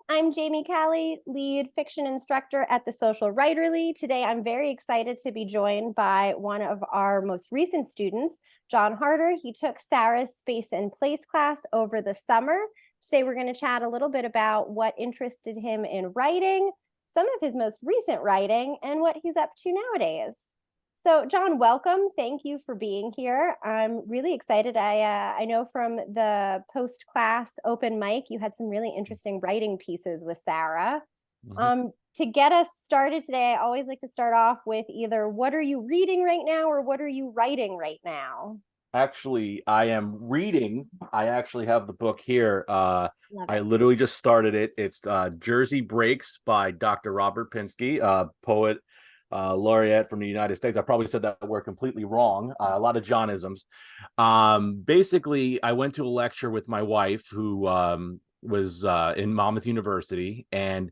I'm Jaimee Cali, lead fiction instructor at the Social Writerly. Today, I'm very excited to be joined by one of our most recent students, Jon Harder. He took Sarah's Space and Place class over the summer. Today, we're going to chat a little bit about what interested him in writing, some of his most recent writing, and what he's up to nowadays. So, Jon, welcome. Thank you for being here. I'm really excited. I know from the post-class open mic, you had some really interesting writing pieces with Sarah. To get us started today, I always like to start off with either what are you reading right now or what are you writing right now? Actually, I am reading. I actually have the book here. Love I it. literally just started it. It's Jersey Breaks by Dr. Robert Pinsky, poet, laureate from the United States. I probably said that word completely wrong. A lot of Johnisms. Basically, I went to a lecture with my wife who was in Monmouth University, and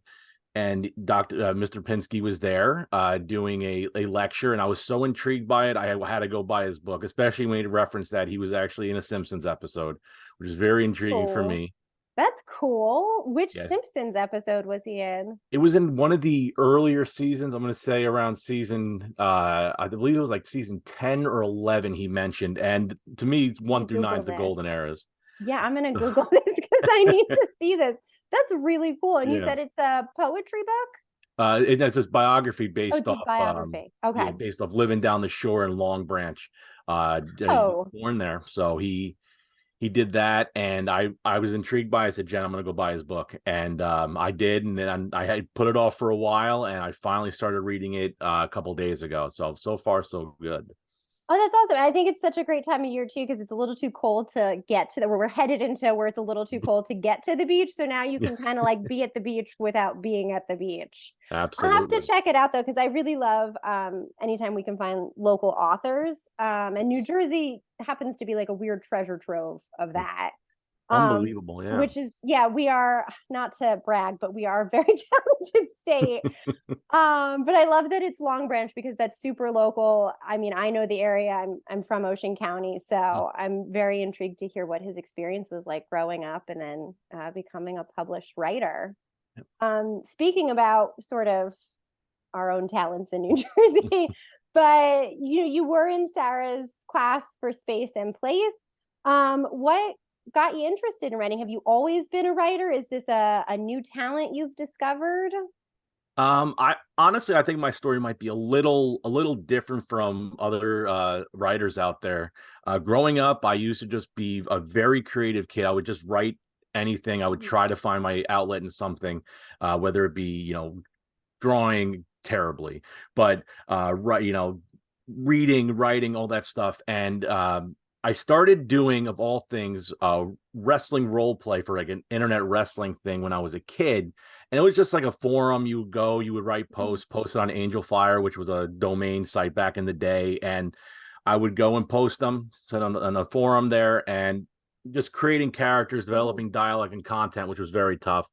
Mr. Pinsky was there doing a lecture, and I was so intrigued by it. I had to go buy his book, especially when he referenced that he was actually in a Simpsons episode, which is very intriguing for Oh, me. that's cool. Which Yes, Simpsons episode was he in? it was in one of the earlier seasons. I'm going to say around season, I believe it was like season 10 or 11. He mentioned, and to me, I'm one gonna through nine Google is the this. golden eras. Yeah, I'm gonna Google this because I need to see this. That's really cool. And you Yeah. said it's a poetry book? It's his biography Oh, based it's his off, biography. yeah, Okay. based off living down the shore in Long Branch. He was Oh, born there, so he did that, and I was intrigued by it. I said, Jen, I'm gonna go buy his book, and I did, and then I had put it off for a while, and I finally started reading it a couple days ago. So far so good. oh, that's awesome. I think it's such a great time of year too, because it's a little too cold to get to where we're headed into where it's a little too cold to get to the beach. So now you can kind of like be at the beach without being at the beach. I'll have to Absolutely. check it out though, because I really love anytime we can find local authors. And New Jersey happens to be like a weird treasure trove of that. um Unbelievable. Yeah. which is, yeah, we are, not to brag, but we are a very talented state. But I love that it's Long Branch because that's super local. I mean, I know the area. I'm from Ocean County, so I'm very intrigued to hear what his experience was like growing up and then becoming a published writer. Speaking about sort of our own talents in New Jersey, but you were in Sarah's class for Space and Place. What got you interested in writing? Have you always been a writer? Is this a new talent you've discovered? I honestly, I think my story might be a little different from other writers out there. Growing up, I used to just be a very creative kid. I would just write anything. I would try to find my outlet in something, whether it be, drawing terribly, but reading, writing, all that stuff. And I started doing, of all things, wrestling role play for like an internet wrestling thing when I was a kid. And it was just like a forum. You would go, you would write posts, post it on Angel Fire, which was a domain site back in the day. And I would go and post them, sit on a forum there, and just creating characters, developing dialogue and content, which was very tough.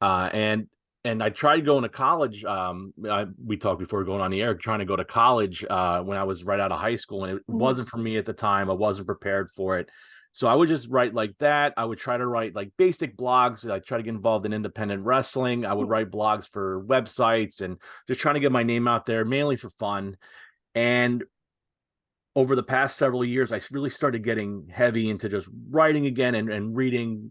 And I tried going to college. We talked before going on the air, trying to go to college when I was right out of high school, and it Mhm. wasn't for me at the time. I wasn't prepared for it. So I would just write like that. I would try to write like basic blogs. I try to get involved in independent wrestling. I would write blogs for websites and just trying to get my name out there, mainly for fun. And over the past several years, I really started getting heavy into just writing again and reading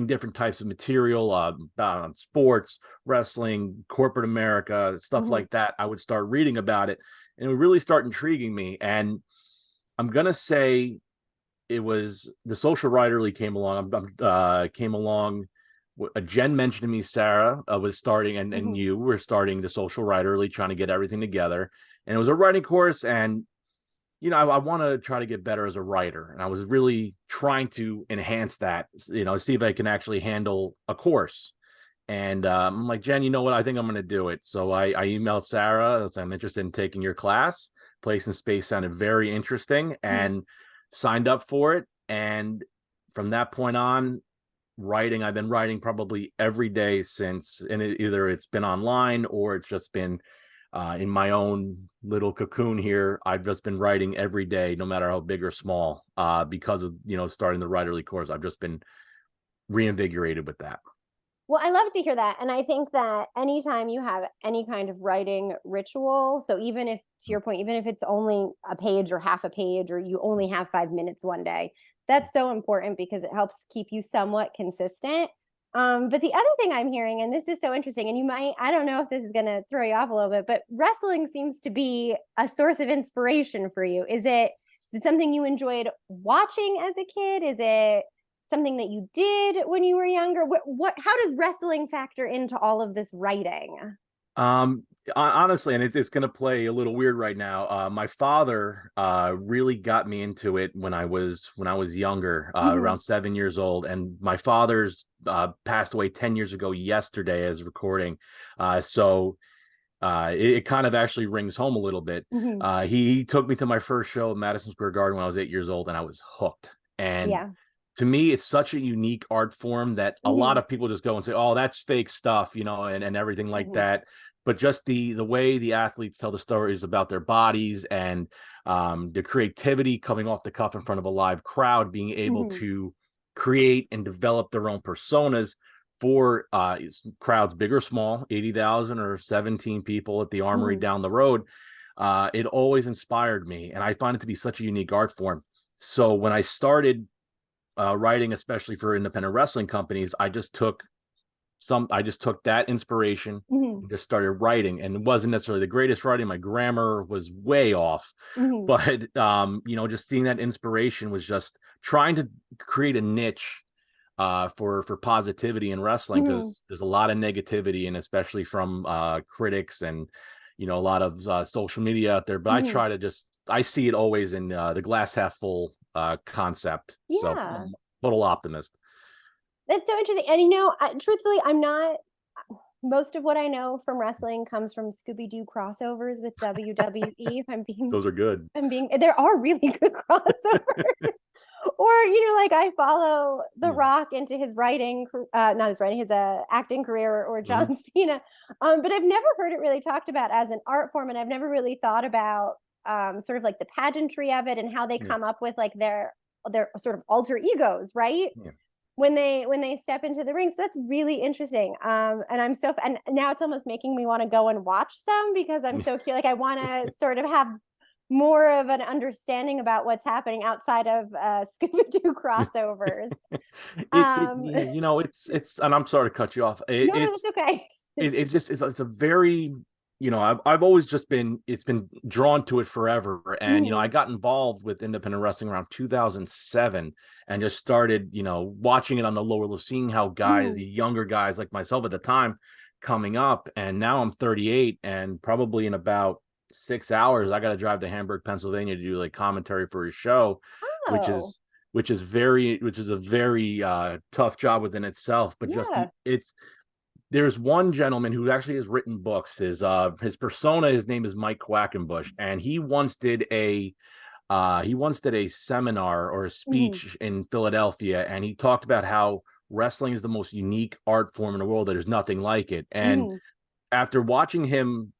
different types of material about sports, wrestling, corporate America, stuff Mhm. like that. I would start reading about it, and it would really start intriguing me. And I'm gonna say it was the Social Writerly came along. Came along. Jen mentioned to me Sarah was starting, and Mhm. you were starting the Social Writerly, trying to get everything together. And it was a writing course, and I want to try to get better as a writer. And I was really trying to enhance that, see if I can actually handle a course. And I'm like, Jen, you know what? I think I'm going to do it. So I emailed Sarah. I said, I'm interested in taking your class. Place and Space sounded very interesting Mhm. and signed up for it. And from that point on, I've been writing probably every day since, and either it's been online or it's just been in my own little cocoon here. I've just been writing every day, no matter how big or small, because of starting the writerly course. I've just been reinvigorated with that. Well, I love to hear that. And I think that anytime you have any kind of writing ritual, so even if, to your point, even if it's only a page or half a page, or you only have 5 minutes one day, that's so important because it helps keep you somewhat consistent. But the other thing I'm hearing, and this is so interesting, and you might, I don't know if this is going to throw you off a little bit, but wrestling seems to be a source of inspiration for you. Is it something you enjoyed watching as a kid? Is it something that you did when you were younger? How does wrestling factor into all of this writing? Um, Honestly, and it's going to play a little weird right now. My father really got me into it when I was younger, Mm-hmm. around 7 years old, and my father's passed away 10 years ago yesterday as recording. So it kind of actually rings home a little bit. Mm-hmm. He took me to my first show at Madison Square Garden when I was 8 years old, and I was hooked. And Yeah. to me, it's such a unique art form that a Mm-hmm. lot of people just go and say, "Oh, that's fake stuff," and everything like Mm-hmm. that. But just the way the athletes tell the stories about their bodies and the creativity coming off the cuff in front of a live crowd, being able Mm-hmm. to create and develop their own personas for crowds big or small, 80,000 or 17 people at the Armory Mm-hmm. down the road. It always inspired me, and I find it to be such a unique art form. So when I started writing, especially for independent wrestling companies, I just took that inspiration Mm-hmm. and just started writing. And it wasn't necessarily the greatest writing. My grammar was way off, Mm-hmm. but just seeing that inspiration was just trying to create a niche for positivity in wrestling, Mm-hmm. because there's a lot of negativity, and especially from critics and a lot of social media out there. But Mm-hmm. I see it always in the glass half full concept. So I'm Yeah. a total optimist. That's so interesting. And truthfully, I'm not. Most of what I know from wrestling comes from Scooby Doo crossovers with WWE. If I'm being, Those are good. I'm being, there are really good crossovers. Or like I follow The Yeah. Rock into his writing, not his writing, his acting career, or Hmm. John Cena. But I've never heard it really talked about as an art form, and I've never really thought about sort of like the pageantry of it and how they Yeah. come up with like their sort of alter egos, right? Yeah. When they step into the ring. So that's really interesting. And and now it's almost making me want to go and watch some because I'm so curious. Like I want to sort of have more of an understanding about what's happening outside of Scooby Doo crossovers. No, It's, and I'm sorry to cut you off. no, that's okay. It's just it's a very, I've always just been it's been drawn to it forever. And I Mhm. got involved with independent wrestling around 2007, and just started watching it on the lower level, seeing how the Mhm. younger guys like myself at the time coming up. And now I'm 38, and probably in about 6 hours I got to drive to Hamburg, Pennsylvania to do like commentary for his show, which Oh, is which is a very tough job within itself. But just yeah. it's there's one gentleman who actually has written books. His persona, his name is Mike Quackenbush, and he once did a seminar or a Mhm. speech in Philadelphia, and he talked about how wrestling is the most unique art form in the world, that there's nothing like it. And Mhm. after watching him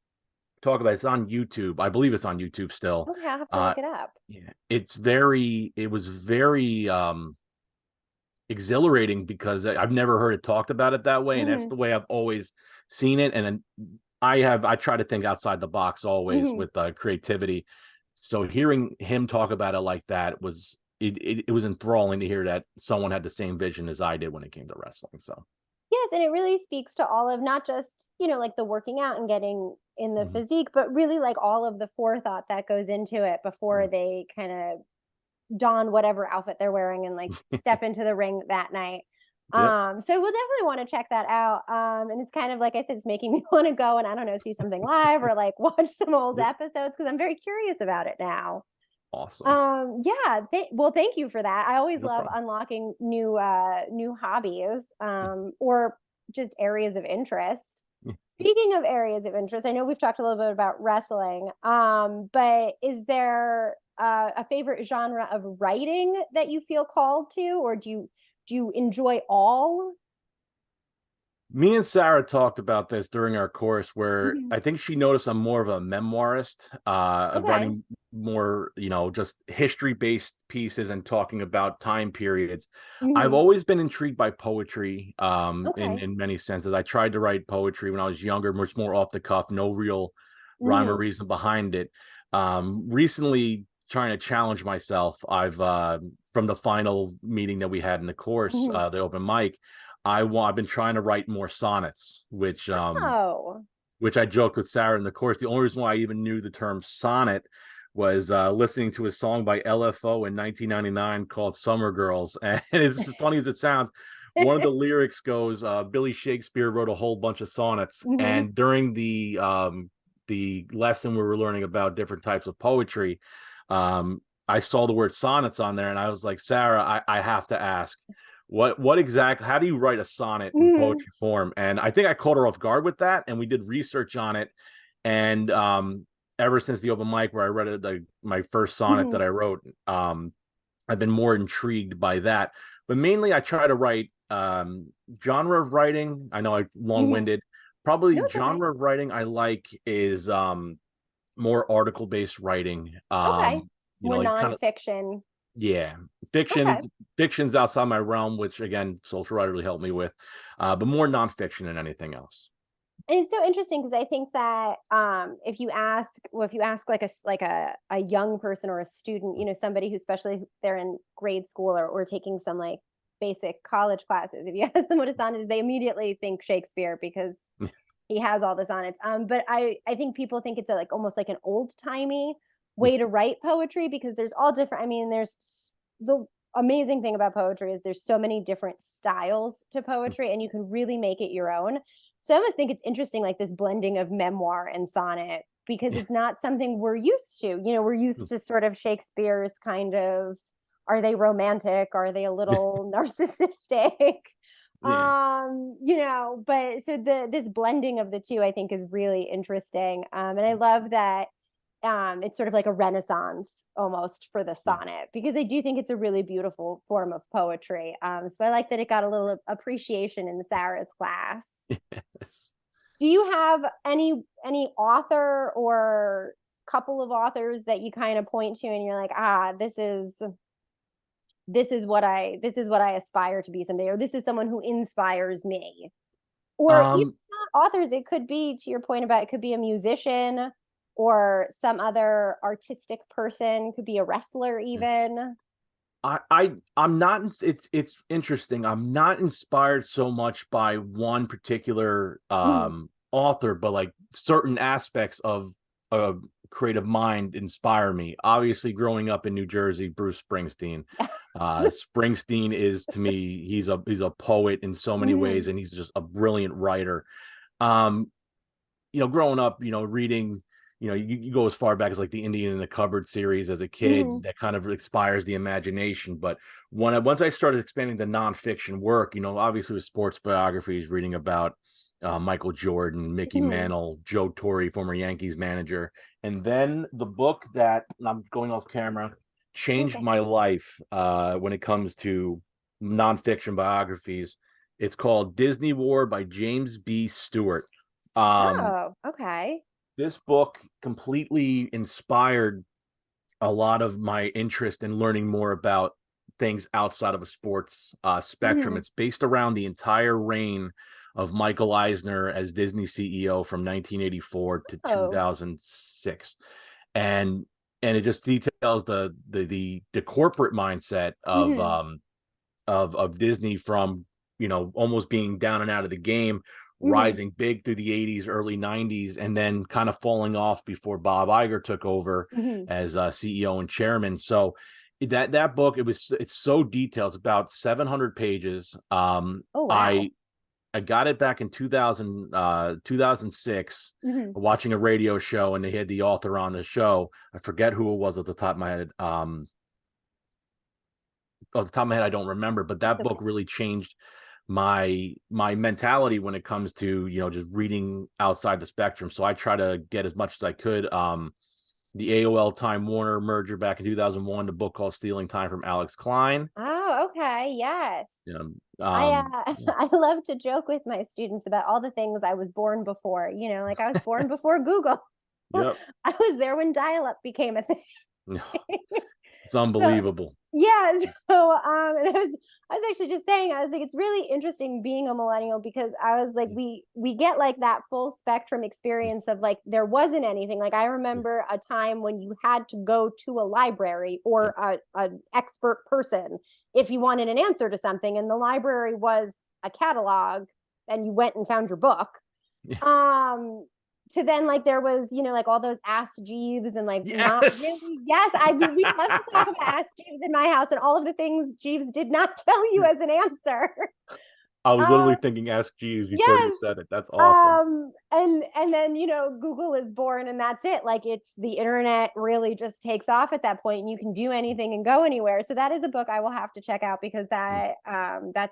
talk about it, it's on YouTube. I believe it's on YouTube still. Okay, I'll have to Uh look it up. yeah, it was very exhilarating, because I've never heard it talked about it that way, and that's Mhm. the way I've always seen it. And then I try to think outside the box always Mhm. with creativity. So hearing him talk about it like that it was enthralling to hear that someone had the same vision as I did when it came to wrestling. So Yes, and it really speaks to all of not just, like the working out and getting in the mhm. physique, but really like all of the forethought that goes into it before Yeah. they kind of don whatever outfit they're wearing and like step into the ring that night. Yep. So we'll definitely want to check that out. And it's kind of like I said, it's making me want to go and I don't know, see something live or like watch some old Yep. episodes because I'm very curious about it now. Awesome. Yeah, well, thank you for that. I always No love problem. unlocking new hobbies, or just areas of interest. Speaking of areas of interest, I know we've talked a little bit about wrestling, but is there a favorite genre of writing that you feel called to, or do you enjoy all? Me and Sarah talked about this during our course, where Mhm. I think she noticed I'm more of a memoirist, of Okay. writing more, just history based pieces and talking about time periods. I've Hmm. always been intrigued by poetry, Okay. in many senses. I tried to write poetry when I was younger, much more off the cuff, no real rhyme or Hmm. reason behind it. Recently, trying to challenge myself, I've from the final meeting that we had in the course, Hmm. the open mic, I've been trying to write more sonnets, Oh. which I joked with Sarah in the course. The only reason why I even knew the term sonnet was listening to a song by LFO in 1999 called Summer Girls. And it's as funny as it sounds. One of the lyrics goes, Billy Shakespeare wrote a whole bunch of sonnets. Hmm. And during the lesson we were learning about different types of poetry, I saw the word sonnets on there and I was like, Sarah, I have to ask, what exactly, how do you write a sonnet in Hmm. poetry form? And I think I caught her off guard with that, and we did research on it. And ever since the open mic where I read it, my first sonnet Hmm. that I wrote, I've been more intrigued by that. But mainly I try to write, genre of writing, I know I Hmm. long-winded. Probably No, it's okay. genre of writing I like is more article based writing. Okay. More Like kind of, nonfiction. yeah, Okay. fiction's outside my realm, which again, social writer really helped me with, but more nonfiction than anything else. And it's so interesting because I think that if you ask, well, if you ask like a young person or a student, somebody who, especially if they're in grade school or taking some like basic college classes, if you ask them what a sonnet is, they immediately think Shakespeare because he has all the sonnets. But I think people think it's like almost like an old timey way to write poetry because there's all different. I mean, the amazing thing about poetry is there's so many different styles to poetry, and you can really make it your own. So I almost think it's interesting, like this blending of memoir and sonnet, because it's not something we're used to. We're used to sort of Shakespeare's kind of, are they romantic? Are they a little narcissistic? Yeah. But so this blending of the two I think is really interesting. And I love that it's sort of like a renaissance almost for the Yeah. sonnet because I do think it's a really beautiful form of poetry. So I like that it got a little appreciation in Sarah's class. Yes. Do you have any author or couple of authors that you kind of point to and you're like, this is what I aspire to be someday, or this is someone who inspires me? Or even Um, not authors, it could be, to your point about, it could be a musician or some other artistic person, could be a wrestler even. I'm not. It's interesting. I'm not inspired so much by one particular Mhm. author, but like certain aspects of a creative mind inspire me. Obviously, growing up in New Jersey, Bruce Springsteen. Springsteen is, to me, he's a poet in so many ways, Mhm. and he's just a brilliant writer. Um, growing up, reading, you go as far back as like the Indian in the Cupboard series as a kid, Mhm. that kind of inspires the imagination. But once I started expanding the nonfiction work, obviously with sports biographies, reading about Michael Jordan, Mickey Mhm. Mantle, Joe Torre, former Yankees manager, and then the book that, and I'm going off camera, changed Okay. my life when it comes to nonfiction biographies. It's called Disney War by James B. Stewart. Um, Oh, okay. this book completely inspired a lot of my interest in learning more about things outside of a sports spectrum. Mhm. It's based around the entire reign of Michael Eisner as Disney CEO from 1984 to Oh. 2006, and it just details the corporate mindset Mhm. of Disney, from almost being down and out of the game, Mhm. rising big through the 80s, early 90s, and then kind of falling off before Bob Iger took over Mhm. as CEO and chairman. So that book, it's so detailed. It's about 700 pages. Oh, wow. I got it back in 2006, Mhm. watching a radio show, and they had the author on the show. I forget who it was at the top of my head. Off the top of my head, I don't remember, but That's that book okay. really changed my mentality when it comes to just reading outside the spectrum. So I try to get as much as I could. The AOL Time Warner merger back in 2001, the book called Stealing Time from Alex Klein. Oh, okay. Yes. You I yeah. I love to joke with my students about all the things I was born before, like I was born before Google. Yep. I was there when dial-up became a thing. It's So unbelievable. yeah, so and I was actually just saying, I was like, it's really interesting being a millennial because I was like, we get like that full spectrum experience of like there wasn't anything. Like I remember a time when you had to go to a library or an expert person if you wanted an answer to something, and the library was a catalog, and you went and found your book. Yeah. Um, to then like there was like all those Ask Jeeves and like not Yes. really. Yes, we love to talk about Ask Jeeves in my house and all of the things Jeeves did not tell you as an answer. I was literally um thinking Ask Jeeves before you yes. said it. That's awesome. And then Google is born, and that's it. Like it's the internet really just takes off at that point, and you can do anything and go anywhere. So that is a book I will have to check out because that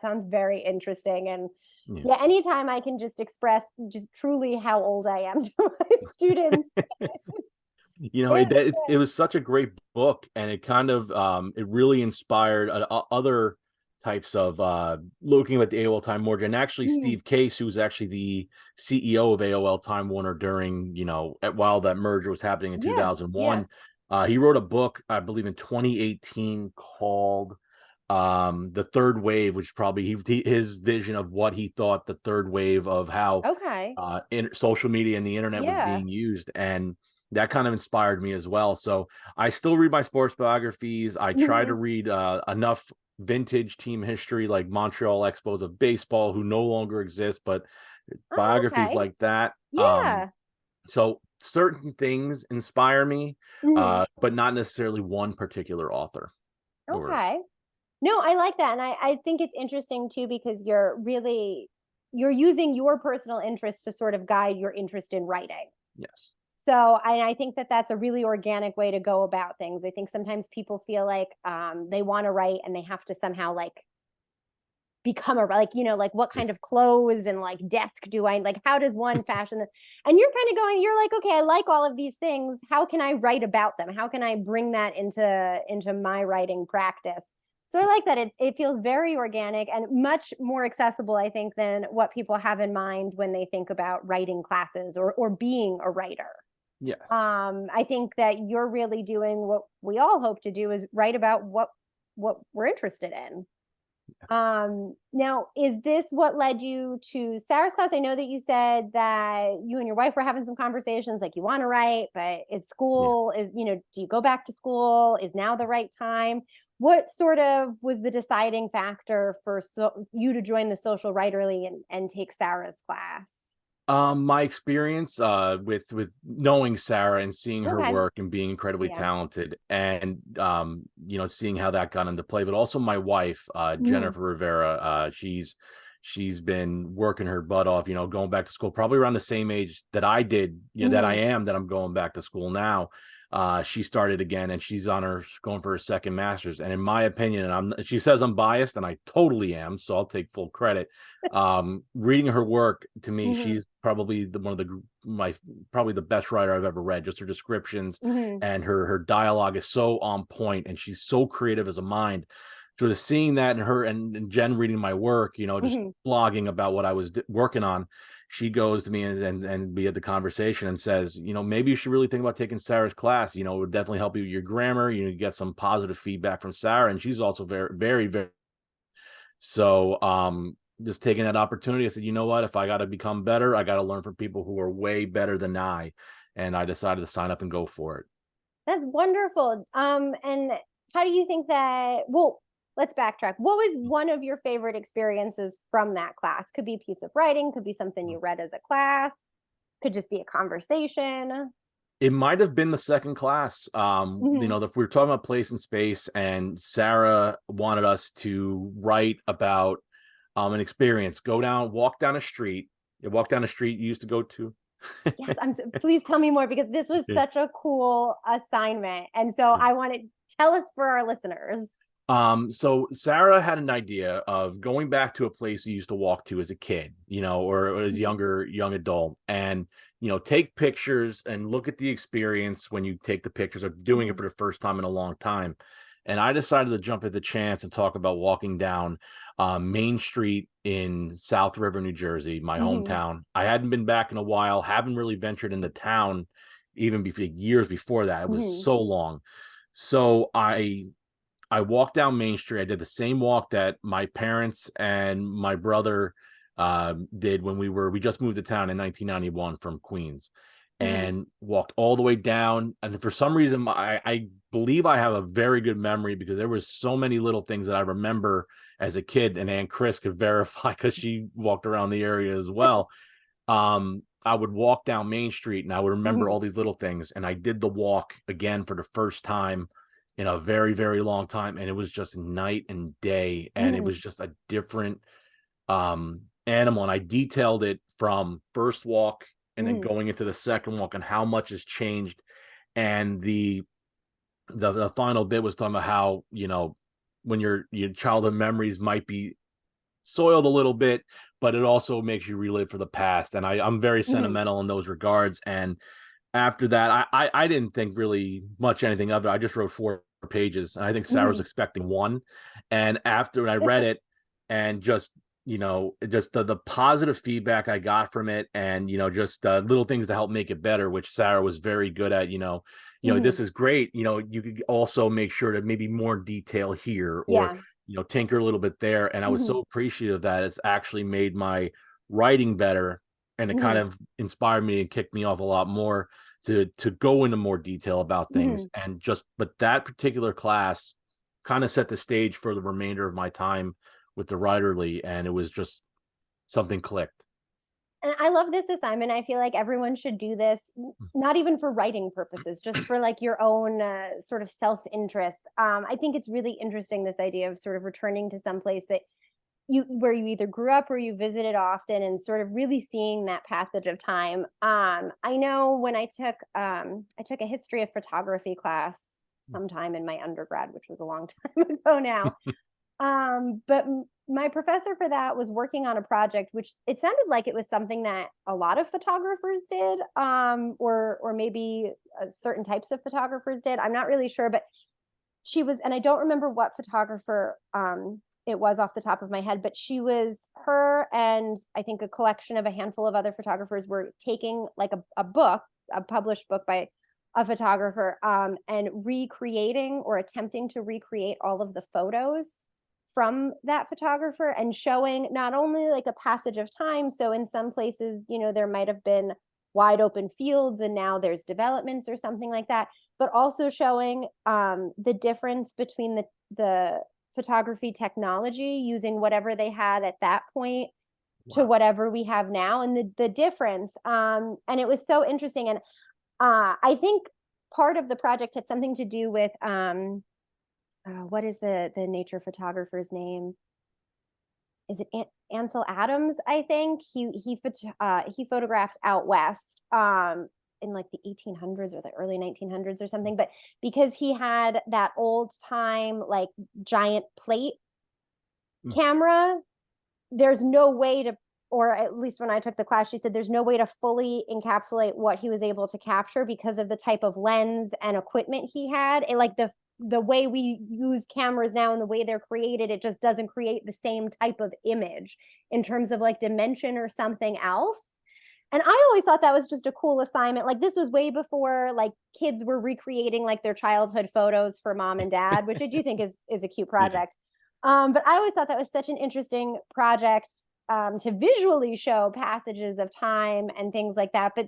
sounds very interesting. And Yeah. yeah, anytime I can just express just truly how old I am to my students. It was such a great book, and it kind of it really inspired other types of looking at the AOL Time Warner. And actually Steve Case, who's actually the CEO of AOL Time Warner during while that merger was happening in Yeah, 2001, he wrote a book, I believe, in 2018 called The Third Wave, which probably his vision of what he thought the third wave of how okay, social media and the internet was yeah. being used. And that kind of inspired me as well. So I still read my sports biographies. I try to read enough vintage team history, like Montreal Expos of baseball, who no longer exist, but Oh, biographies okay, like that. yeah. So certain things inspire me, Mhm. but not necessarily one particular author. Or Okay. No, I like that. And I think it's interesting too because you're using your personal interest to sort of guide your interest in writing. yes, So I think that that's a really organic way to go about things. I think sometimes people feel like they want to write and they have to somehow like become a like like what yeah, kind of clothes and like desk do I like, how does one fashion them? And you're kind of going, you're like, okay, I like all of these things, how can I write about them, how can I bring that into my writing practice? So I like that it feels very organic and much more accessible, I think, than what people have in mind when they think about writing classes or being a writer. yes. I think that you're really doing what we all hope to do, is write about what we're interested in. Now, is this what led you to Sarah's class? I know that you said that you and your wife were having some conversations, like you want to write, but is Yeah. school, do you go back to school? Is now the right time? What sort of was the deciding factor for you to join the social writerly and take Sarah's class? My experience with knowing Sarah and seeing her Okay. work and being incredibly Yeah. talented, and seeing how that got into play, but also my wife, Mhm. Jennifer Rivera. She's been working her butt off, going back to school probably around the same age that I did, that I Mhm. am, that I'm going back to school now. She started again, and she's going for her second master's. And in my opinion, and she says I'm biased, and I totally am, so I'll take full credit. Reading her work, to me, Mhm. she's probably one of my probably the best writer I've ever read. Just her descriptions Mhm. and her dialogue is so on point, and she's so creative as a mind. So just seeing that, and her and Jen reading my work, just Mhm. blogging about what I was working on, she goes to me and we had the conversation and says, maybe you should really think about taking Sarah's class. It would definitely help you with your grammar. You get some positive feedback from Sarah, and she's also very, very, very. So just taking that opportunity, I said, you know what? If I got to become better, I got to learn from people who are way better than I. And I decided to sign up and go for it. That's wonderful. And how do you think that? Well, let's backtrack. What was one of your favorite experiences from that class? Could be a piece of writing, could be something you read as a class, could just be a conversation. It might have been the second class. Hmm. If we were talking about place and space, and Sarah wanted us to write about an experience. Walk down a street. You walk down a street you used to go to. Yes, please tell me more because this was Yeah. such a cool assignment. And so I want to tell us for our listeners. So Sarah had an idea of going back to a place you used to walk to as a kid, or as Mhm. young adult, and take pictures and look at the experience when you take the pictures of doing it Mhm. for the first time in a long time. And I decided to jump at the chance and talk about walking down Main Street in South River, New Jersey, my Mhm. hometown. I hadn't been back in a while, haven't really ventured into town even before years before that. It was Mhm. so long. So I walked down Main Street. I did the same walk that my parents and my brother did when we just moved to town in 1991 from Queens, Mhm. and walked all the way down. And for some reason, I believe I have a very good memory because there was so many little things that I remember as a kid, and Aunt Chris could verify because she walked around the area as well. I would walk down Main Street and I would remember Mhm. all these little things. And I did the walk again for the first time in a very, very long time. And it was just night and day. And it Mhm. was just a different animal. And I detailed it from first walk and then Mhm. going into the second walk and how much has changed. And the final bit was talking about how, when your childhood memories might be soiled a little bit, but it also makes you relive for the past. And I'm very Mhm. sentimental in those regards. And after that, I didn't think really much anything of it. I just wrote 4 pages, and I think Sarah was Mhm. expecting one. And after I read it, and just just the positive feedback I got from it, and just little things to help make it better, which Sarah was very good at. Mhm. This is great. You could also make sure to maybe more detail here, or Yeah. tinker a little bit there. And I was Mhm. so appreciative that it's actually made my writing better, and it kind Mhm. of inspired me and kicked me off a lot more to go into more detail about things. Mhm. And but that particular class kind of set the stage for the remainder of my time with the writerly, and it was just something clicked. And I love this assignment. I feel like everyone should do this, not even for writing purposes, just for like your own sort of self-interest. I think it's really interesting, this idea of sort of returning to some place that where you either grew up or you visited often, and sort of really seeing that passage of time. I know when I took a history of photography class sometime in my undergrad, which was a long time ago now. But my professor for that was working on a project, which it sounded like it was something that a lot of photographers did, or maybe certain types of photographers did. I'm not really sure, but she was, and I don't remember what photographer it was off the top of my head, but her and I think a collection of a handful of other photographers were taking like a book, a published book by a photographer, and recreating or attempting to recreate all of the photos from that photographer, and showing not only like a passage of time. So in some places, there might have been wide open fields and now there's developments or something like that, but also showing the difference between the photography technology, using whatever they had at that point to Wow. whatever we have now, and the difference. And it was so interesting. And I think part of the project had something to do with what is the nature photographer's name? Is it Ansel Adams? I think he photographed out west in like the 1800s or the early 1900s or something. But because he had that old time like giant plate Mm. camera, there's no way to, or at least when I took the class, she said there's no way to fully encapsulate what he was able to capture because of the type of lens and equipment he had. It, like the way we use cameras now and the way they're created, it just doesn't create the same type of image in terms of like dimension or something else. And I always thought that was just a cool assignment. Like this was way before like kids were recreating like their childhood photos for mom and dad, which I do think is a cute Yeah. project. But I always thought that was such an interesting project, to visually show passages of time and things like that. But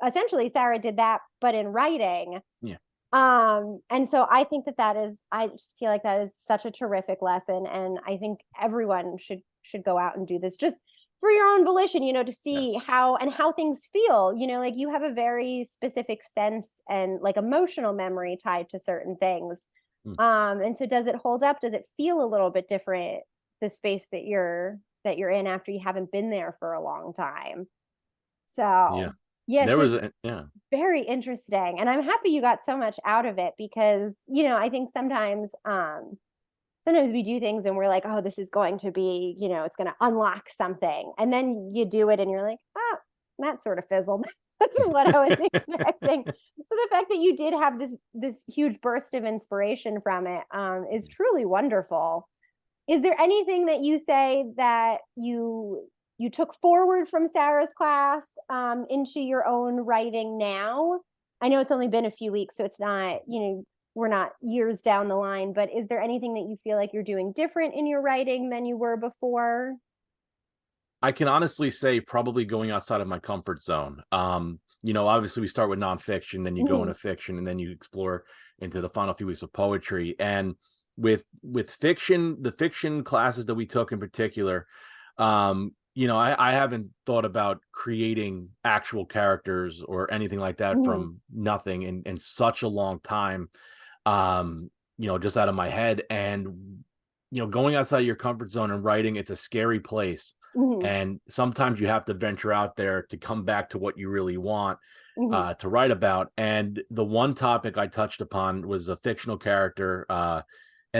essentially, Sarah did that, but in writing. Yeah. And so I think I just feel like that is such a terrific lesson. And I think everyone should go out and do this just for your own volition, to see Yes. how things feel, like you have a very specific sense and like emotional memory tied to certain things. Mm. And so does it hold up? Does it feel a little bit different, the space that you're in after you haven't been there for a long time? Yeah. So yeah, There so was yeah. very interesting. And I'm happy you got so much out of it because, I think sometimes we do things and we're like, oh, this is going to be, it's going to unlock something. And then you do it and you're like, oh, that sort of fizzled. That's what I was expecting. So the fact that you did have this huge burst of inspiration from it is truly wonderful. Is there anything that you say that you took forward from Sarah's class into your own writing now? I know it's only been a few weeks, so it's not, we're not years down the line, but is there anything that you feel like you're doing different in your writing than you were before? I can honestly say probably going outside of my comfort zone. Obviously we start with nonfiction, then you go Mhm. into fiction, and then you explore into the final few weeks of poetry. And with fiction, the fiction classes that we took in particular, I haven't thought about creating actual characters or anything like that Mhm. from nothing in such a long time. Just out of my head. And going outside of your comfort zone and writing, it's a scary place, Mhm. and sometimes you have to venture out there to come back to what you really want Mhm. to write about. And the one topic I touched upon was a fictional character, and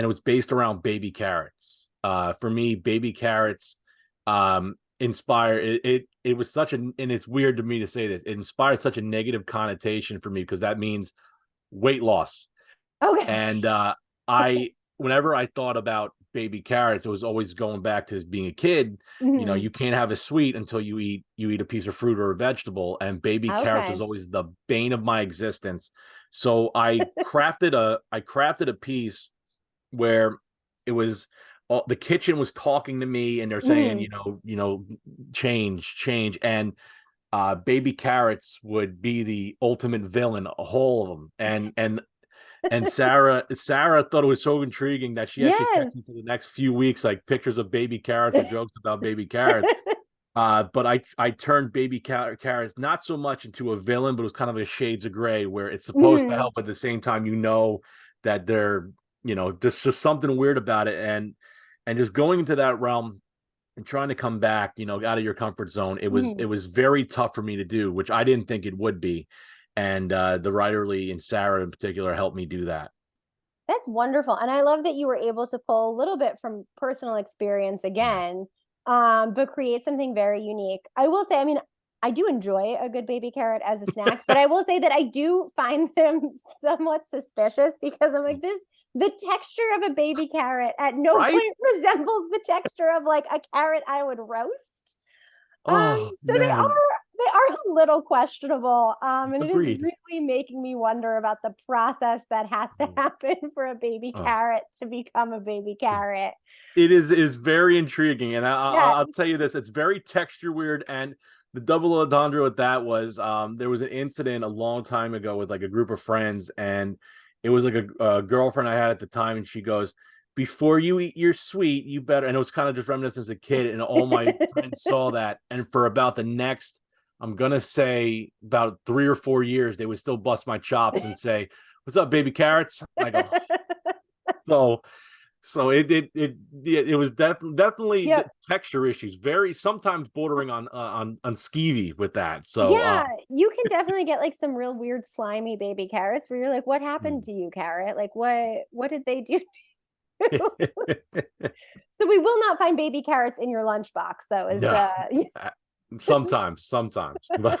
it was based around baby carrots. For me, baby carrots inspire it was such an, and it's weird to me to say this, it inspired such a negative connotation for me because that means weight loss. Okay. And I whenever I thought about baby carrots, it was always going back to being a kid. Mhm. You can't have a sweet until you eat a piece of fruit or a vegetable, and baby carrots was Okay. always the bane of my existence. So I crafted a piece where it was the kitchen was talking to me, and they're saying, Mhm. change, and baby carrots would be the ultimate villain, a whole of them. And Sarah thought it was so intriguing that she actually Yes. texted me for the next few weeks, like pictures of baby carrots or jokes about baby carrots. But I turned baby carrots not so much into a villain, but it was kind of a shades of gray where it's supposed to Mhm. help, but at the same time, that they're, just something weird about it. And just going into that realm and trying to come back, out of your comfort zone, it Mhm. was very tough for me to do, which I didn't think it would be. And the writer Lee and Sarah in particular helped me do that. That's wonderful. And I love that you were able to pull a little bit from personal experience Yeah. again, but create something very unique. I will say, I mean, I do enjoy a good baby carrot as a snack, but I will say that I do find them somewhat suspicious because I'm like, the texture of a baby carrot at no Right? point resembles the texture of like a carrot I would roast. Oh So man, they are a little questionable, and it is agreed. really making me wonder about the process that has to happen for a baby Oh, carrot to become a baby carrot. it is very intriguing, and Yes. I'll tell you this: it's very texture weird. And the double entendre with that was there was an incident a long time ago with like a group of friends, and it was like a girlfriend I had at the time, and she goes, "Before you eat your sweet, you better." And it was kind of just reminiscent as a kid, and all my friends saw that, and for about the next, I'm gonna say about 3 or 4 years, they would still bust my chops and say, "What's up, baby carrots?" And I go, so. So it was definitely the Yep. texture issues, very sometimes bordering on skeevy with that. So Yeah, you can definitely get like some real weird slimy baby carrots where you're like, what happened hmm. to you, carrot? Like what did they do to you? So we will not find baby carrots in your lunchbox though, is No, uh, sometimes, but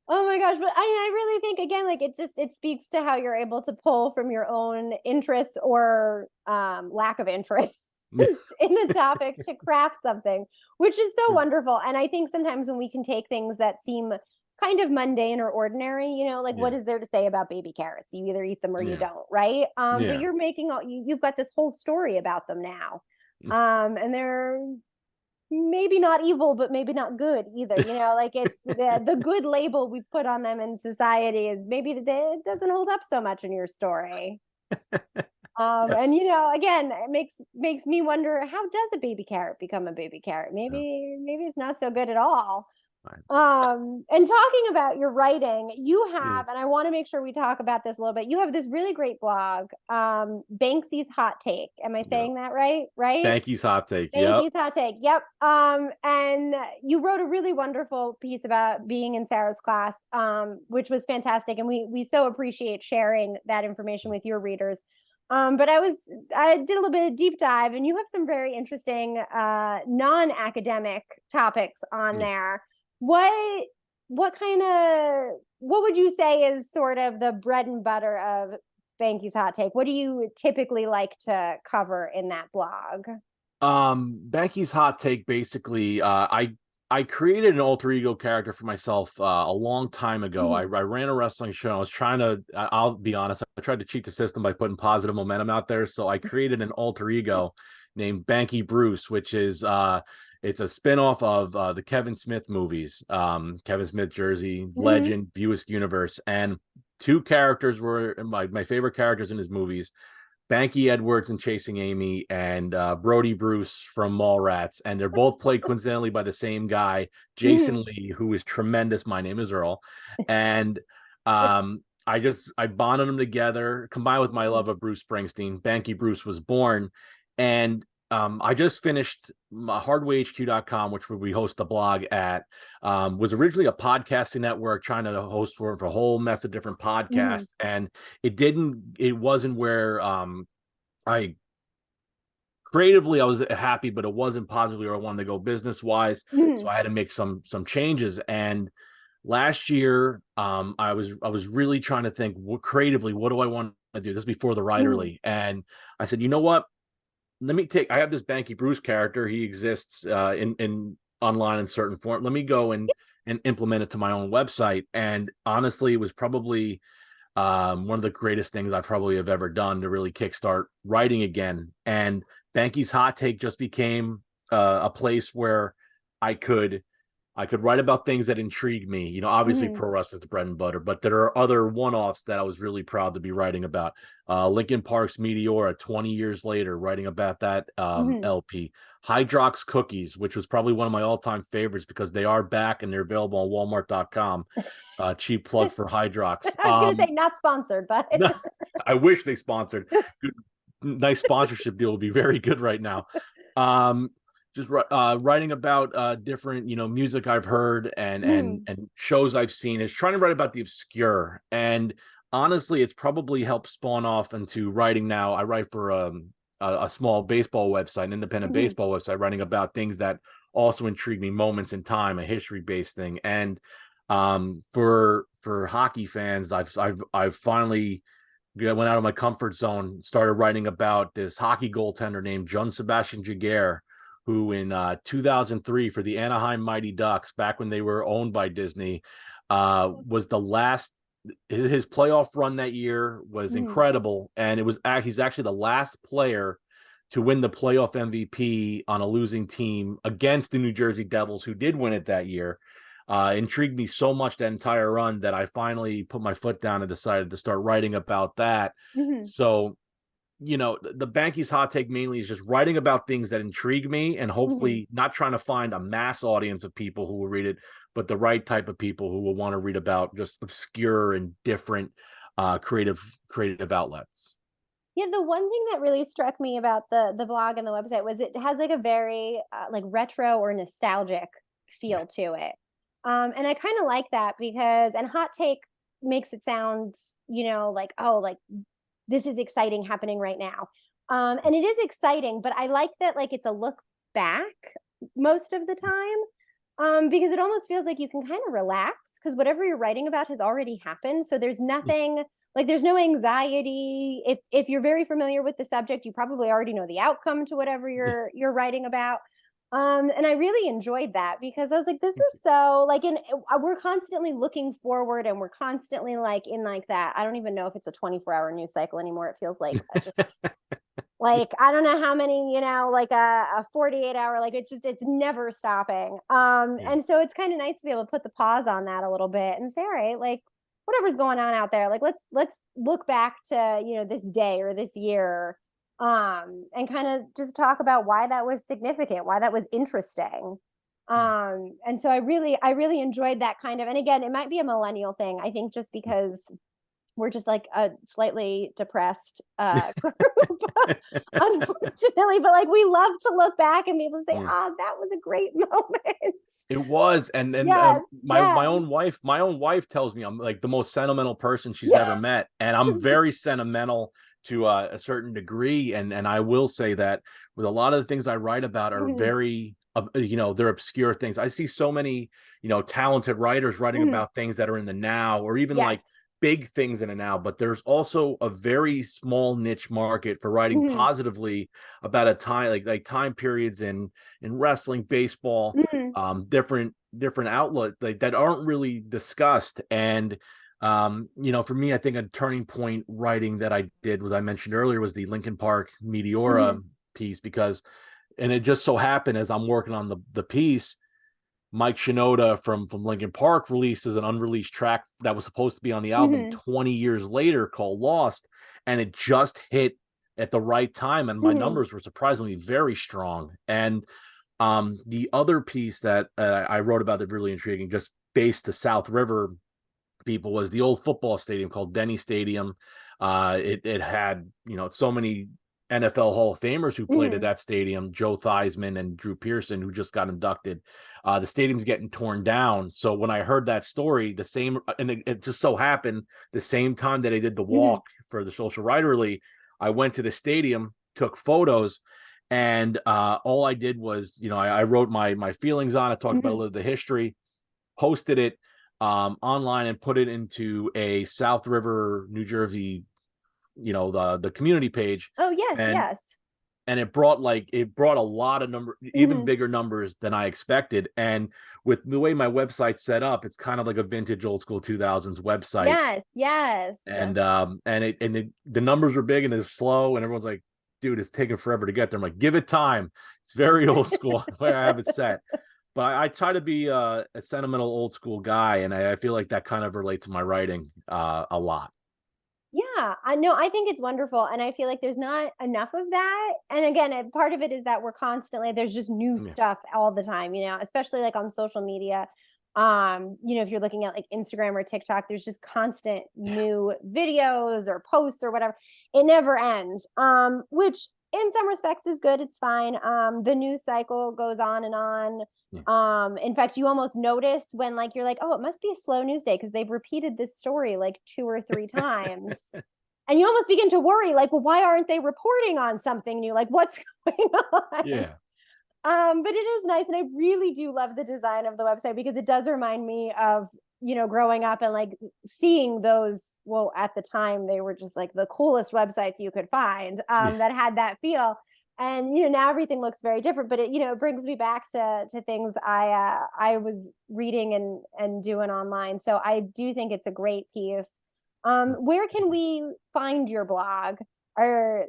Oh my gosh, but I really think again, like it speaks to how you're able to pull from your own interests or lack of interest in a topic to craft something, which is so wonderful. And I think sometimes when we can take things that seem kind of mundane or ordinary, like what yeah, is there to say about baby carrots? You either eat them or you yeah, don't, right? But yeah. you're making you've got this whole story about them now. And they're maybe not evil, but maybe not good either. Like it's the good label we've put on them in society is maybe that it doesn't hold up so much in your story. And Yes. again, it makes me wonder, how does a baby carrot become a baby carrot? Yeah. Maybe it's not so good at all. Fine. And talking about your writing, you Yeah. have, and I want to make sure we talk about this a little bit. You have this really great blog, Banksy's Hot Take. Am I Yep. saying that right? Right? Bankie's hot take. Yep. Banksy's Hot Take. Yep. And you wrote a really wonderful piece about being in Sarah's class, which was fantastic, and we so appreciate sharing that information with your readers. But I did a little bit of deep dive, and you have some very interesting non-academic topics on Yeah. there. What what would you say is sort of the bread and butter of Banky's Hot Take? What do you typically like to cover in that blog? Bankie's hot take basically, I created an alter ego character for myself a long time ago. I Mhm. ran a wrestling show. I was trying to, I'll be honest, I tried to cheat the system by putting positive momentum out there. So I created an alter ego named Bankie Bruce, which is it's a spinoff of the Kevin Smith movies. Kevin Smith, Jersey, Mhm. Legend, Buick Universe, and two characters were my favorite characters in his movies. Bankie Edwards in Chasing Amy and Brody Bruce from Mallrats, and they're both played coincidentally by the same guy, Jason Mhm. Lee, who is tremendous. My name is Earl, and I bonded them together, combined with my love of Bruce Springsteen. Bankie Bruce was born, and I just finished hardwayhq.com, which we host the blog at. Was originally a podcasting network trying to host for a whole mess of different Mhm. podcasts, and it wasn't where I creatively I was happy, but it wasn't positively where I wanted to go business wise. So Mhm. I had to make some changes. And last year, I was really trying to think creatively, what do I want to do? This is before the Mhm. writerly. And I said, you know what? I have this Banky Bruce character. He exists in online in certain form. Let me go and implement it to my own website. And honestly, it was probably one of the greatest things I probably have ever done to really kickstart writing again. And Bankie's Hot Take just became a place where I could I could write about things that intrigue me. Obviously Mhm. pro wrestling is the bread and butter, but there are other one-offs that I was really proud to be writing about. Lincoln Park's Meteora 20 years later, writing about that Mhm. LP. Hydrox Cookies, which was probably one of my all-time favorites because they are back and they're available on Walmart.com. Cheap plug for Hydrox. I was gonna say not sponsored, but No, I wish they sponsored. Good, nice sponsorship deal would be very good right now. Um, just writing about different, music I've heard and and Mhm. and shows I've seen. Is trying to write about the obscure. And honestly, it's probably helped spawn off into writing now. I write for a small baseball website, an independent Mhm. baseball website, writing about things that also intrigue me, moments in time, a history based thing. And for hockey fans, I've finally went out of my comfort zone, started writing about this hockey goaltender named John Sebastian Jaguar, who in 2003 for the Anaheim Mighty Ducks, back when they were owned by Disney, was the last. His playoff run that year was Mhm. incredible, and he's actually the last player to win the playoff MVP on a losing team against the New Jersey Devils, who did win it that year. Intrigued me so much that entire run that I finally put my foot down and decided to start writing about that. Mhm. So, the Bankie's Hot Take mainly is just writing about things that intrigue me and Mhm. hopefully not trying to find a mass audience of people who will read it, but the right type of people who will want to read about just obscure and different creative outlets. Yeah, the one thing that really struck me about the blog and the website was it has like a very like retro or nostalgic Yeah. feel to it. And I kind of like that because and hot take makes it sound, like oh, like this is exciting happening right now. And it is exciting, but I like that like it's a look back most of the time. Because it almost feels like you can kind of relax because whatever you're writing about has already happened. So there's nothing like there's no anxiety. If you're very familiar with the subject, you probably already know the outcome to whatever you're writing about. And I really enjoyed that because I was like, this is so like we're constantly looking forward and we're constantly like in like that. I don't even know if it's a 24-hour news cycle anymore. It feels like just like I don't know how many, like a 48 hour, like it's never stopping. Yeah. And so it's kind of nice to be able to put the pause on that a little bit and say, all right, like whatever's going on out there, like let's look back to, this day or this year, and kind of just talk about why that was significant, why that was interesting. And so I really enjoyed that kind of, and again, it might be a millennial thing. I think just because we're just like a slightly depressed group, unfortunately. But like we love to look back and be able to say, Yeah. "Ah, that was a great moment." It was, and Yes, my yes, own wife tells me I'm like the most sentimental person she's ever yes. met, and I'm very sentimental to a certain degree, and I will say that with a lot of the things I write about are Mhm, very they're obscure things. I see so many talented writers writing mhm. about things that are in the now, or even Yes. like big things in it now, but there's also a very small niche market for writing Mhm. positively about a time, like time periods in wrestling, baseball, Mhm. different outlet like that aren't really discussed. And for me, I think a turning point writing that I did was, I mentioned earlier, was the Lincoln Park Meteora Mhm. piece, because, and it just so happened, as I'm working on the piece, Mike Shinoda from Lincoln Park releases an unreleased track that was supposed to be on the album Mhm. 20 years later, called Lost, and it just hit at the right time, and my Mhm. numbers were surprisingly very strong. And the other piece that I wrote about that really intriguing, just based the South River people, was the old football stadium called Denny Stadium. It had, so many NFL Hall of Famers who played at Mhm. that stadium, Joe Theismann and Drew Pearson, who just got inducted. The stadium's getting torn down. So when I heard that story, the same, and it just so happened the same time that I did the Mhm. walk for the Social Writerly, I went to the stadium, took photos, and all I did was, I wrote my feelings on it, talked about a Mhm. little of the history, posted it online, and put it into a South River, New Jersey, the community page. Oh, yes, and yes. and it brought a lot of even Mhm. bigger numbers than I expected. And with the way my website's set up, it's kind of like a vintage old school 2000s website. Yes, yes. The numbers are big and it's slow, and everyone's like, dude, it's taking forever to get there. I'm like, give it time. It's very old school where I have it set. But I try to be a sentimental old school guy, and I feel like that kind of relates to my writing a lot. Yeah, I know. I think it's wonderful. And I feel like there's not enough of that. And again, part of it is that we're constantly, there's just new Yeah. stuff all the time, especially like on social media. If you're looking at like Instagram or TikTok, there's just constant new videos or posts or whatever. It never ends. Which in some respects is good. It's fine. The news cycle goes on and on. Yeah. In fact, you almost notice when like you're like, oh, it must be a slow news day because they've repeated this story like 2 or 3 times. And you almost begin to worry, like, well, why aren't they reporting on something new? Like, what's going on? Yeah. But it is nice, and I really do love the design of the website because it does remind me of growing up and like seeing those. Well, at the time, they were just like the coolest websites you could find Yeah. that had that feel. And now everything looks very different, but it brings me back to things I was reading and doing online. So I do think it's a great piece. Where can we find your blog or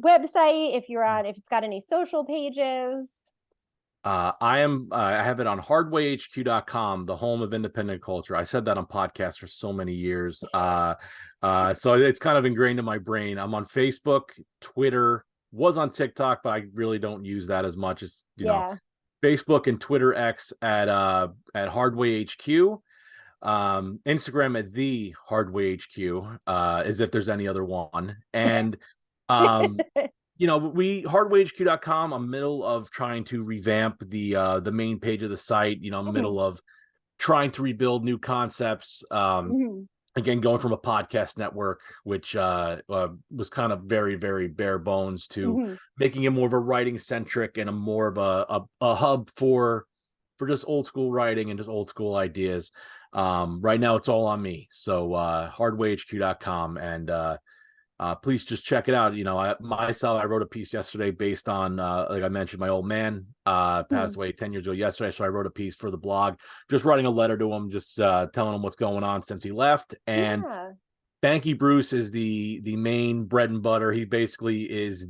website if it's got any social pages? I have it on hardwayhq.com, the home of independent culture. I said that on podcasts for so many years. So it's kind of ingrained in my brain. I'm on Facebook, Twitter, was on TikTok, but I really don't use that as much. As Yeah. Facebook and Twitter X at Hardway HQ. Instagram at the Hardway HQ, as if there's any other one. And um we hardwayhq.com, I'm middle of trying to revamp the main page of the site, Mhm. middle of trying to rebuild new concepts. Mhm. Again, going from a podcast network, which was kind of very, very bare bones, to Mhm. making it more of a writing centric and a more of a hub for just old school writing and just old school ideas. Right now it's all on me. So hardwayhq.com, and please just check it out. I wrote a piece yesterday based on, like I mentioned, my old man passed Mhm. away 10 years ago yesterday. So I wrote a piece for the blog, just writing a letter to him, just telling him what's going on since he left. And Yeah. Bankie Bruce is the main bread and butter. He basically is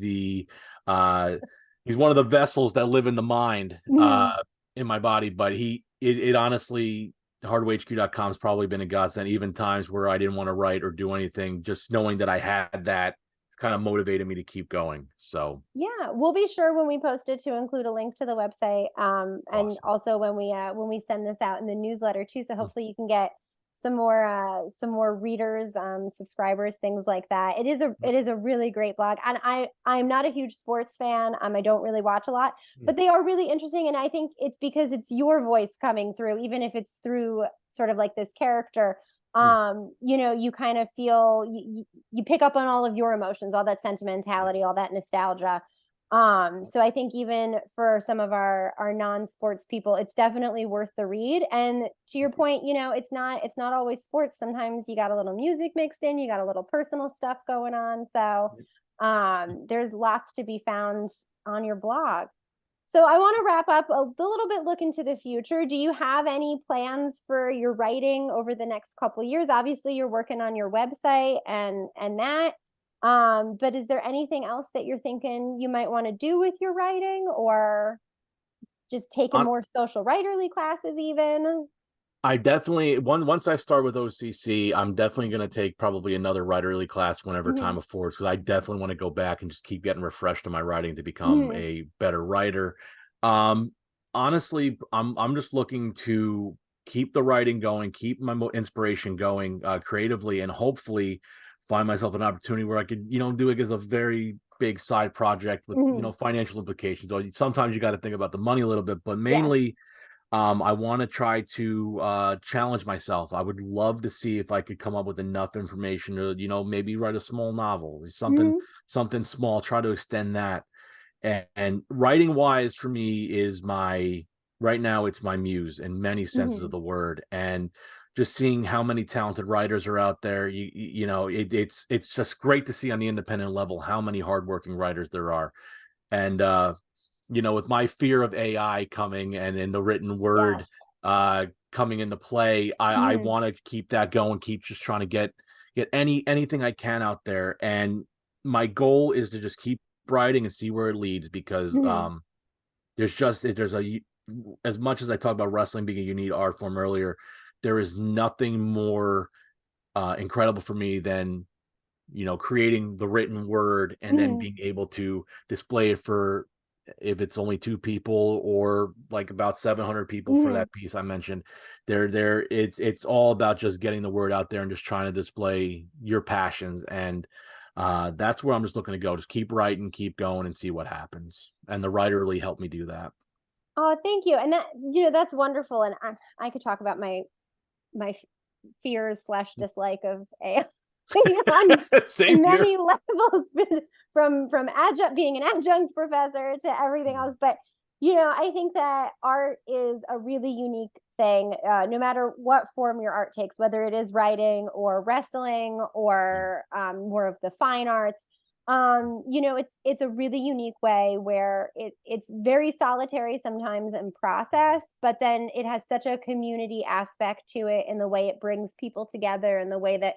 uh, he's one of the vessels that live in the mind Mhm. in my body. But it honestly, hardwayhq.com has probably been a godsend, even times where I didn't want to write or do anything. Just knowing that I had that kind of motivated me to keep going. So Yeah, we'll be sure when we post it to include a link to the website, and awesome. also when we send this out in the newsletter too. So hopefully you can get some more readers, subscribers, things like that. It is a really great blog, and I'm not a huge sports fan. I don't really watch a lot, but they are really interesting, and I think it's because it's your voice coming through, even if it's through sort of like this character. You kind of feel you pick up on all of your emotions, all that sentimentality, all that nostalgia. So I think even for some of our non-sports people, it's definitely worth the read. And to your point, it's not always sports. Sometimes you got a little music mixed in, you got a little personal stuff going on. So there's lots to be found on your blog. So I want to wrap up a little bit, look into the future. Do you have any plans for your writing over the next couple of years? Obviously, you're working on your website and that. But is there anything else that you're thinking you might want to do with your writing, or just taking On more social writerly classes even? I definitely once I start with OCC, I'm definitely going to take probably another writerly class whenever Mm-hmm. time affords, because I definitely want to go back and just keep getting refreshed in my writing to become Mm-hmm. a better writer. Um, Honestly, I'm just looking to keep the writing going, keep my inspiration going creatively, and hopefully find myself an opportunity where I could, do it as a very big side project with, Mm-hmm. financial implications. Or sometimes you got to think about the money a little bit, but Yes. mainly I want to try to challenge myself. I would love to see if I could come up with enough information to, maybe write a small novel, Mm-hmm. something small, try to extend that. And writing wise for me is right now it's my muse in many senses Mm-hmm. of the word. And just seeing how many talented writers are out there, it's just great to see on the independent level how many hardworking writers there are. And with my fear of AI coming and in the written word Yes. coming into play, I Mm-hmm. want to keep that going, keep just trying to get anything I can out there. And my goal is to just keep writing and see where it leads, because Mm-hmm. there's as much as I talked about wrestling being a unique art form earlier, there is nothing more incredible for me than creating the written word and then Mm-hmm. being able to display it for, if it's only two people or like about 700 people for Mm-hmm. that piece I mentioned. It's all about just getting the word out there and just trying to display your passions. And that's where I'm just looking to go. Just keep writing, keep going, and see what happens. And the writer really helped me do that. Oh, thank you. And that's wonderful. And I could talk about my fears slash dislike of AI on Same here. many levels, from adjunct being an adjunct professor to everything else. But I think that art is a really unique thing, no matter what form your art takes, whether it is writing or wrestling Yeah. or more of the fine arts. It's a really unique way where it's very solitary sometimes in process, but then it has such a community aspect to it in the way it brings people together, and the way that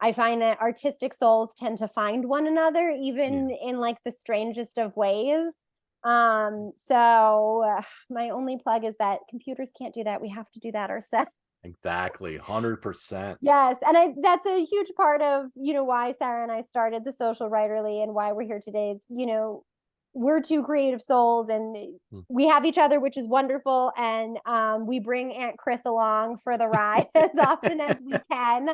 I find that artistic souls tend to find one another, Yeah. even in like the strangest of ways. So my only plug is that computers can't do that. We have to do that ourselves. Exactly. 100%. Yes, and that's a huge part of, why Sarah and I started the Social Writerly and why we're here today. We're two creative souls, and we have each other, which is wonderful, and we bring Aunt Chris along for the ride as often as we can.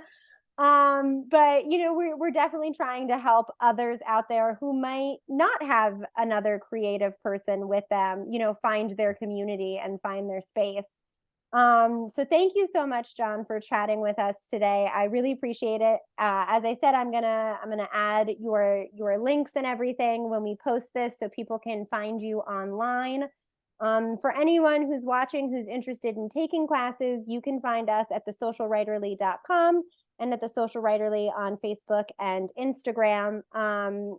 But we're definitely trying to help others out there who might not have another creative person with them, find their community and find their space. So thank you so much, Jon, for chatting with us today. I really appreciate it. As I said, I'm gonna add your links and everything when we post this, so people can find you online. For anyone who's watching who's interested in taking classes, you can find us at thesocialwriterly.com and at the Social Writerly on Facebook and Instagram.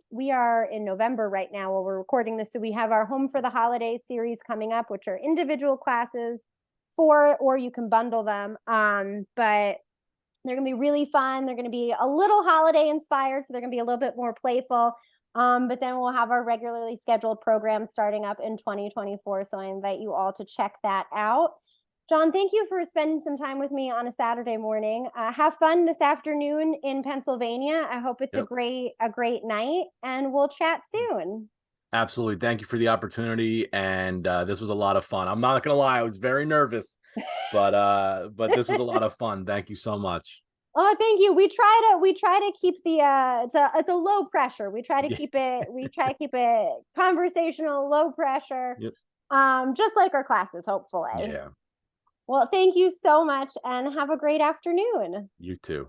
We are in November right now while we're recording this, so we have our Home for the Holidays series coming up, which are individual classes or you can bundle them. But they're going to be really fun. They're going to be a little holiday inspired, so they're going to be a little bit more playful. But then we'll have our regularly scheduled program starting up in 2024. So I invite you all to check that out. Jon, thank you for spending some time with me on a Saturday morning. Have fun this afternoon in Pennsylvania. I hope it's Yep. a great night, and we'll chat soon. Absolutely. Thank you for the opportunity. And this was a lot of fun. I'm not gonna lie, I was very nervous, but this was a lot of fun. Thank you so much. Oh, thank you. We try to keep the it's a low pressure. Yeah. We try to keep it conversational, low pressure. Yep. Just like our classes, hopefully. Yeah. Well, thank you so much and have a great afternoon. You too.